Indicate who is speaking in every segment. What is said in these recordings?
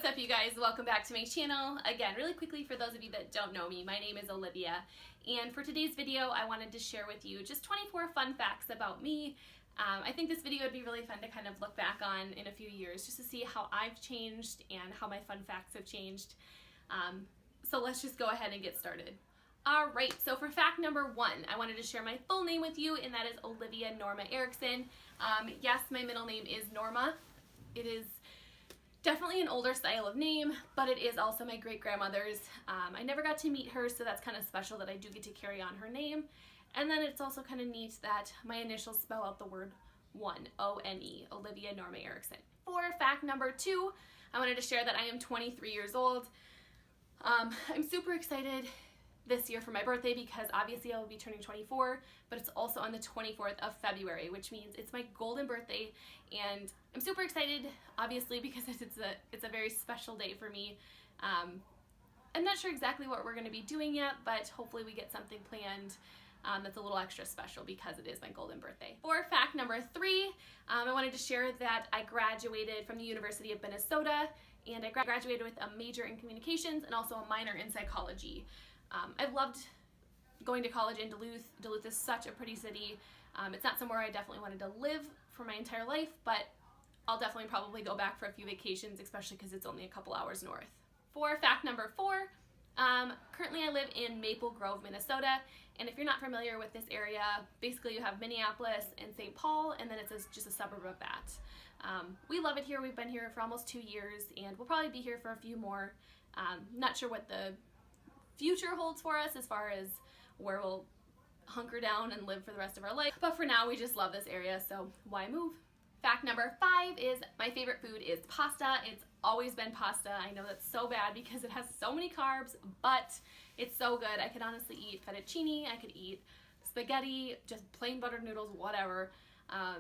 Speaker 1: What's up, you guys? Welcome back to my channel. Again, really quickly, for those of you that don't know me, my name is Olivia, and for today's video I wanted to share with you just 24 fun facts about me. I think this video would be really fun to kind of look back on in a few years just to see how I've changed and how my fun facts have changed. So let's just go ahead and get started. Alright, so for fact number 1, I wanted to share my full name with you, and that is Olivia Norma Erickson. Yes, my middle name is Norma. It is definitely an older style of name, but it is also my great-grandmother's. I never got to meet her, so that's kind of special that I do get to carry on her name. And then it's also kind of neat that my initials spell out the word one, O-N-E, Olivia Norma Erickson. For fact number 2, I wanted to share that I am 23 years old. I'm super excited this year for my birthday because obviously I will be turning 24, but it's also on the 24th of February, which means it's my golden birthday, and I'm super excited obviously because it's a very special day for me. I'm not sure exactly what we're going to be doing yet, but hopefully we get something planned that's a little extra special because it is my golden birthday. For fact number 3, I wanted to share that I graduated from the University of Minnesota, and I graduated with a major in communications and also a minor in psychology. I've loved going to college in Duluth. Duluth is such a pretty city. It's not somewhere I definitely wanted to live for my entire life, but I'll definitely probably go back for a few vacations, especially because it's only a couple hours north. For fact number 4, currently I live in Maple Grove, Minnesota, and if you're not familiar with this area, basically you have Minneapolis and St. Paul, and then it's just a suburb of that. We love it here. We've been here for almost 2 years, and we'll probably be here for a few more. Not sure what the future holds for us as far as where we'll hunker down and live for the rest of our life, but for now we just love this area, so why move? Fact number 5 is my favorite food is pasta. It's always been pasta. I know that's so bad because it has so many carbs, but it's so good. I could honestly eat fettuccine, I could eat spaghetti, just plain buttered noodles, whatever. I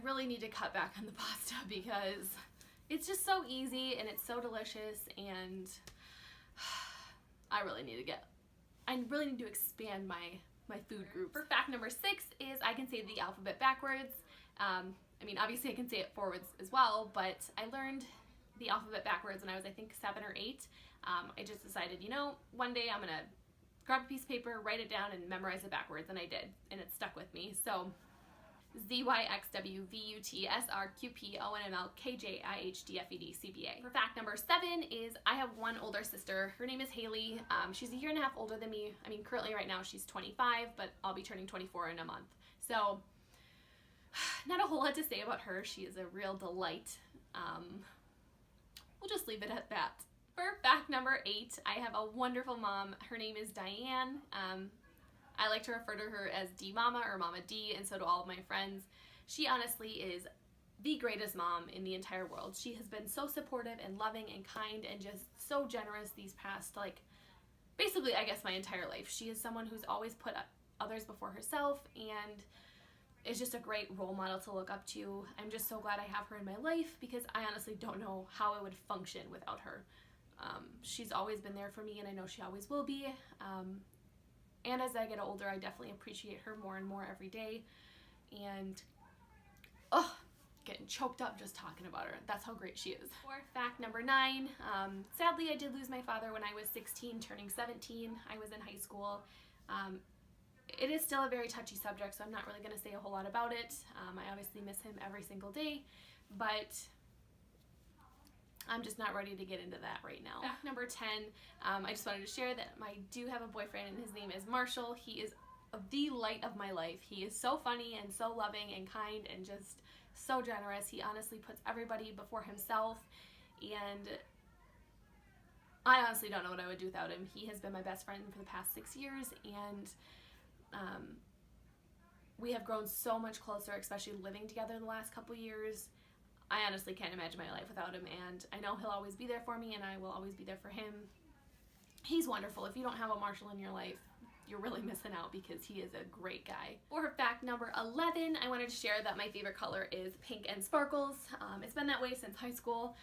Speaker 1: really need to cut back on the pasta because it's just so easy and it's so delicious, and I really need to expand my food group. For fact number 6 is I can say the alphabet backwards. I mean, obviously I can say it forwards as well, but I learned the alphabet backwards when I was, I think, 7 or 8. I just decided, you know, one day I'm gonna grab a piece of paper, write it down, and memorize it backwards, and I did, and it stuck with me. So ZYXWVUTSRQPONMLKJIHDFEDCBA. For fact number 7 is I have one older sister. Her name is Haley. She's a year and a half older than me. I mean, currently right now she's 25, but I'll be turning 24 in a month. So not a whole lot to say about her. She is a real delight. We'll just leave it at that. For fact number 8, I have a wonderful mom. Her name is Diane. I like to refer to her as D Mama or Mama D, and so do all of my friends. She honestly is the greatest mom in the entire world. She has been so supportive and loving and kind and just so generous these past, like, basically, I guess, my entire life. She is someone who's always put others before herself and is just a great role model to look up to. I'm just so glad I have her in my life because I honestly don't know how I would function without her. She's always been there for me, and I know she always will be. And as I get older, I definitely appreciate her more and more every day. And, oh, getting choked up just talking about her. That's how great she is. For fact number 9, sadly I did lose my father when I was 16, turning 17. I was in high school. It is still a very touchy subject, so I'm not really going to say a whole lot about it. I obviously miss him every single day, but I'm just not ready to get into that right now. Fact number 10, I just wanted to share that I do have a boyfriend, and his name is Marshall. He is the light of my life. He is so funny and so loving and kind and just so generous. He honestly puts everybody before himself, and I honestly don't know what I would do without him. He has been my best friend for the past 6 years, and we have grown so much closer, especially living together the last couple years. I honestly can't imagine my life without him, and I know he'll always be there for me, and I will always be there for him. He's wonderful. If you don't have a Marshall in your life, you're really missing out because he is a great guy. For fact number 11, I wanted to share that my favorite color is pink and sparkles. It's been that way since high school.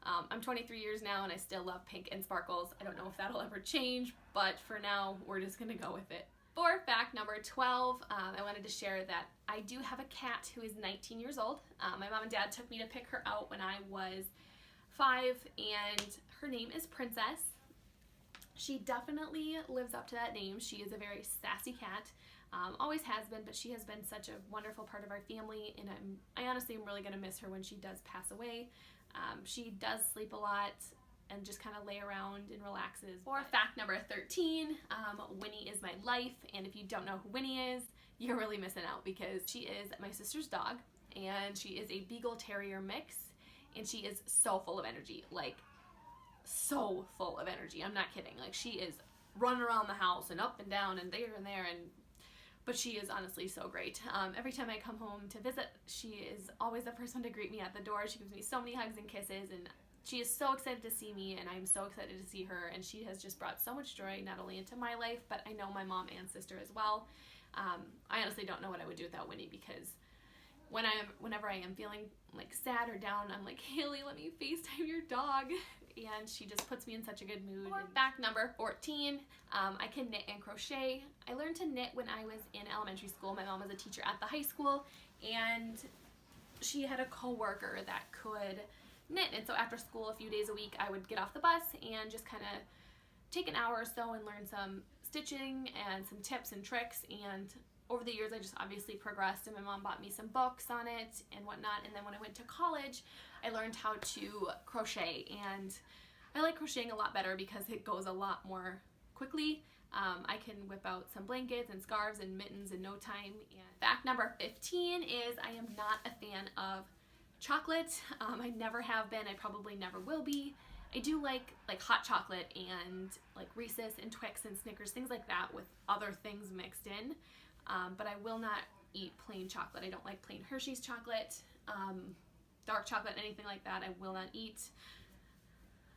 Speaker 1: I'm 23 years now, and I still love pink and sparkles. I don't know if that'll ever change, but for now, we're just gonna go with it. For fact number 12, I wanted to share that I do have a cat who is 19 years old. My mom and dad took me to pick her out when I was 5, and her name is Princess. She definitely lives up to that name. She is a very sassy cat. Always has been, but she has been such a wonderful part of our family, and I honestly am really going to miss her when she does pass away. She does sleep a lot and just kind of lay around and relaxes. For fact number 13, Winnie is my life, and if you don't know who Winnie is, you're really missing out, because she is my sister's dog, and she is a Beagle Terrier mix, and she is so full of energy, like so full of energy. I'm not kidding. Like, she is running around the house and up and down and there, but she is honestly so great. Every time I come home to visit, she is always the first one to greet me at the door. She gives me so many hugs and kisses, and she is so excited to see me, and I'm so excited to see her, and she has just brought so much joy not only into my life, but I know my mom and sister as well. I honestly don't know what I would do without Winnie, because whenever I am feeling like sad or down, I'm like, Haley, let me FaceTime your dog, and she just puts me in such a good mood. Fact number 14, I can knit and crochet. I learned to knit when I was in elementary school. My mom was a teacher at the high school, and she had a co-worker that could knit, and so after school a few days a week I would get off the bus and just kind of take an hour or so and learn some stitching and some tips and tricks, and over the years I just obviously progressed, and my mom bought me some books on it and whatnot. And then when I went to college, I learned how to crochet, and I like crocheting a lot better because it goes a lot more quickly. I can whip out some blankets and scarves and mittens in no time. And fact number 15 is I am not a fan of chocolate. I never have been. I probably never will be. I do like hot chocolate and like Reese's and Twix and Snickers, things like that with other things mixed in. But I will not eat plain chocolate. I don't like plain Hershey's chocolate, dark chocolate, anything like that I will not eat.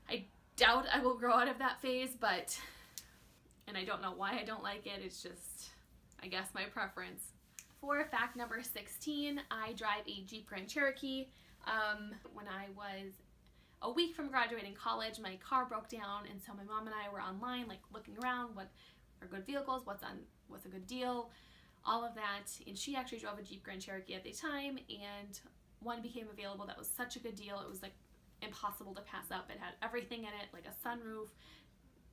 Speaker 1: I doubt I will grow out of that phase, and I don't know why I don't like it. It's just, I guess, my preference. For fact number 16, I drive a Jeep Grand Cherokee. When I was a week from graduating college, my car broke down, and so my mom and I were online, like looking around, what are good vehicles, what's a good deal, all of that. And she actually drove a Jeep Grand Cherokee at the time, and one became available that was such a good deal. It was like impossible to pass up. It had everything in it, like a sunroof,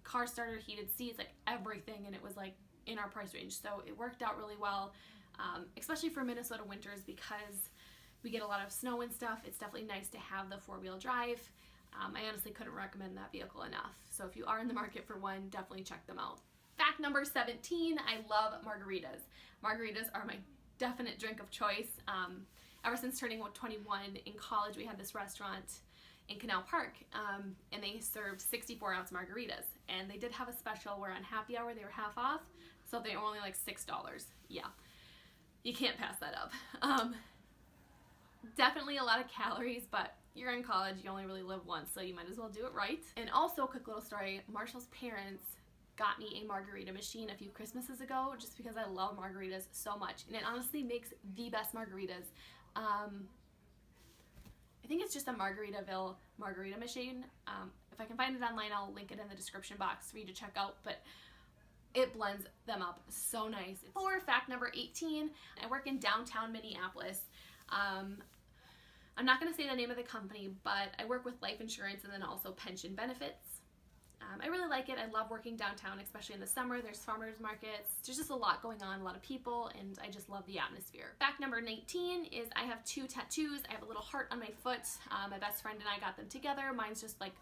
Speaker 1: car starter, heated seats, like everything, and it was like in our price range. So it worked out really well, especially for Minnesota winters, because we get a lot of snow and stuff. It's definitely nice to have the 4-wheel drive. I honestly couldn't recommend that vehicle enough. So if you are in the market for one, definitely check them out. Fact number 17, I love margaritas. Margaritas are my definite drink of choice. Ever since turning 21 in college, we had this restaurant in Canal Park, and they served 64-ounce margaritas. And they did have a special where on happy hour they were half off, so they were only like $6. Yeah, you can't pass that up. Definitely a lot of calories, but you're in college, you only really live once, so you might as well do it right. And also, quick little story, Marshall's parents got me a margarita machine a few Christmases ago, just because I love margaritas so much, and it honestly makes the best margaritas. I think it's just a Margaritaville margarita machine. If I can find it online, I'll link it in the description box for you to check out, but it blends them up so nice. For fact number 18, I work in downtown Minneapolis. I'm not going to say the name of the company, but I work with life insurance and then also pension benefits. I really like it. I love working downtown, especially in the summer. There's farmers markets. There's just a lot going on, a lot of people, and I just love the atmosphere. Fact number 19 is I have 2 tattoos. I have a little heart on my foot. My best friend and I got them together. Mine's just like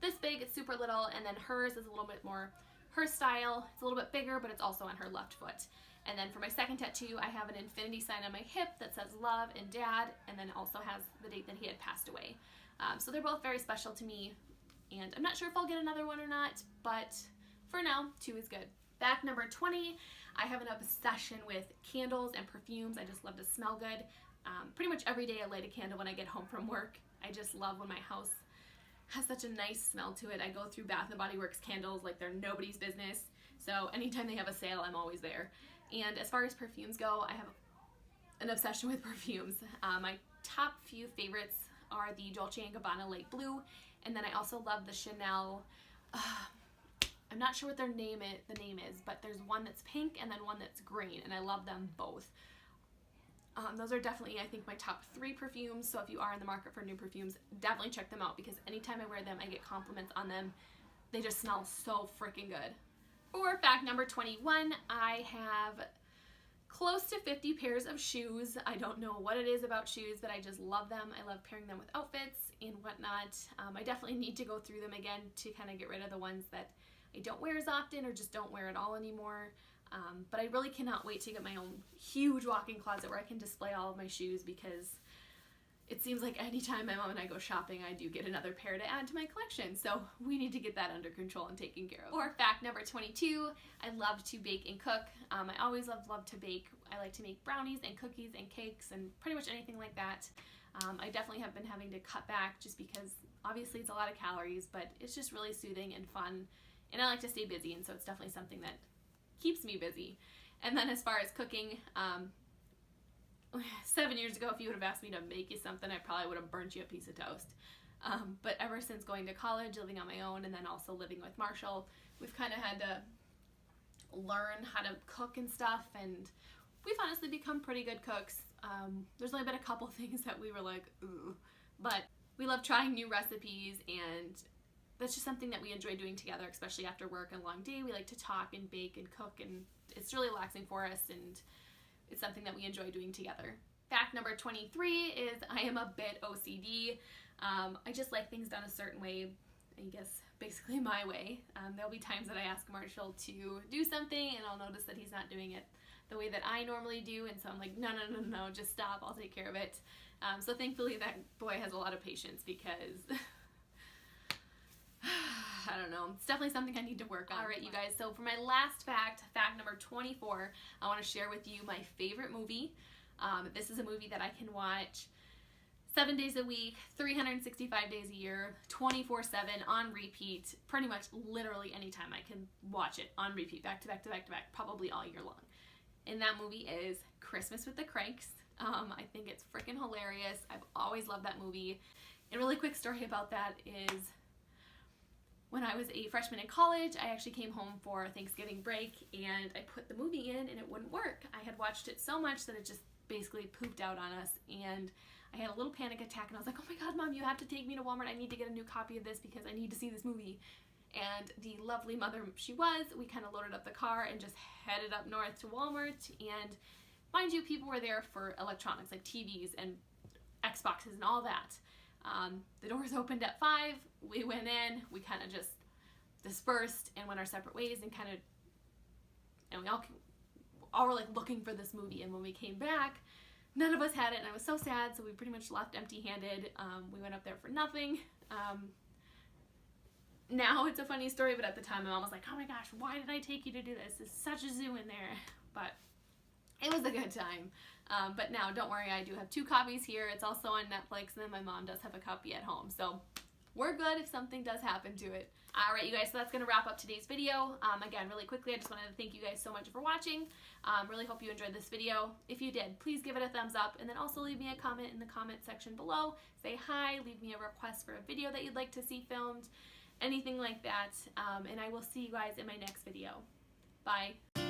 Speaker 1: this big, it's super little, and then hers is a little bit more her style. It's a little bit bigger, but it's also on her left foot. And then for my second tattoo, I have an infinity sign on my hip that says love and dad, and then also has the date that he had passed away. So they're both very special to me, and I'm not sure if I'll get another one or not, but for now, 2 is good. Fact number 20, I have an obsession with candles and perfumes. I just love to smell good. Pretty much every day I light a candle when I get home from work. I just love when my house has such a nice smell to it. I go through Bath & Body Works candles like they're nobody's business. So anytime they have a sale, I'm always there. And as far as perfumes go, I have an obsession with perfumes. My top few favorites are the Dolce & Gabbana Light Blue, and then I also love the Chanel, I'm not sure what the name is, but there's one that's pink and then one that's green, and I love them both. Those are definitely, I think, my top 3 perfumes. So if you are in the market for new perfumes, definitely check them out, because anytime I wear them, I get compliments on them. They just smell so freaking good. For fact number 21, I have close to 50 pairs of shoes. I don't know what it is about shoes, but I just love them. I love pairing them with outfits and whatnot. I definitely need to go through them again to kind of get rid of the ones that I don't wear as often or just don't wear at all anymore. But I really cannot wait to get my own huge walk-in closet where I can display all of my shoes, because it seems like anytime my mom and I go shopping, I do get another pair to add to my collection. So we need to get that under control and taken care of. Or fact number 22, I love to bake and cook. I always love to bake. I like to make brownies and cookies and cakes and pretty much anything like that. I definitely have been having to cut back just because obviously it's a lot of calories, but it's just really soothing and fun. And I like to stay busy, and so it's definitely something that keeps me busy. And then as far as cooking, 7 years ago, if you would have asked me to make you something, I probably would have burnt you a piece of toast. But ever since going to college, living on my own, and then also living with Marshall, we've kind of had to learn how to cook and stuff, and we've honestly become pretty good cooks. There's only been a couple things that we were like, ooh, but we love trying new recipes, and that's just something that we enjoy doing together, especially after work and a long day. We like to talk and bake and cook, and it's really relaxing for us, and it's something that we enjoy doing together. Fact number 23 is I am a bit OCD. I just like things done a certain way, I guess basically my way. There'll be times that I ask Marshall to do something, and I'll notice that he's not doing it the way that I normally do, and so I'm like, no, just stop, I'll take care of it. So thankfully that boy has a lot of patience, because I don't know, it's definitely something I need to work on. Alright you guys, so for my last fact, fact number 24, I want to share with you my favorite movie. This is a movie that I can watch 7 days a week, 365 days a year, 24/7 on repeat, pretty much literally anytime I can watch it on repeat, back to back to back to back, probably all year long. And that movie is Christmas with the Cranks. I think it's freaking hilarious. I've always loved that movie. And a really quick story about that is when I was a freshman in college, I actually came home for Thanksgiving break, and I put the movie in and it wouldn't work. I had watched it so much that it just basically pooped out on us, and I had a little panic attack, and I was like, oh my god, Mom, you have to take me to Walmart. I need to get a new copy of this because I need to see this movie. And the lovely mother she was, we kind of loaded up the car and just headed up north to Walmart. And mind you, people were there for electronics like TVs and Xboxes and all that. The doors opened at 5, we went in, we kind of just dispersed and went our separate ways, and we all were like looking for this movie. And when we came back, none of us had it, and I was so sad, so we pretty much left empty-handed. We went up there for nothing. Now it's a funny story, but at the time my mom was like, oh my gosh, why did I take you to do this? There's such a zoo in there. But it was a good time. But now, don't worry, I do have 2 copies here. It's also on Netflix, and then my mom does have a copy at home. So we're good if something does happen to it. Alright you guys, so that's going to wrap up today's video. Again, really quickly, I just wanted to thank you guys so much for watching. Really hope you enjoyed this video. If you did, please give it a thumbs up, and then also leave me a comment in the comment section below. Say hi, leave me a request for a video that you'd like to see filmed, anything like that. And I will see you guys in my next video. Bye.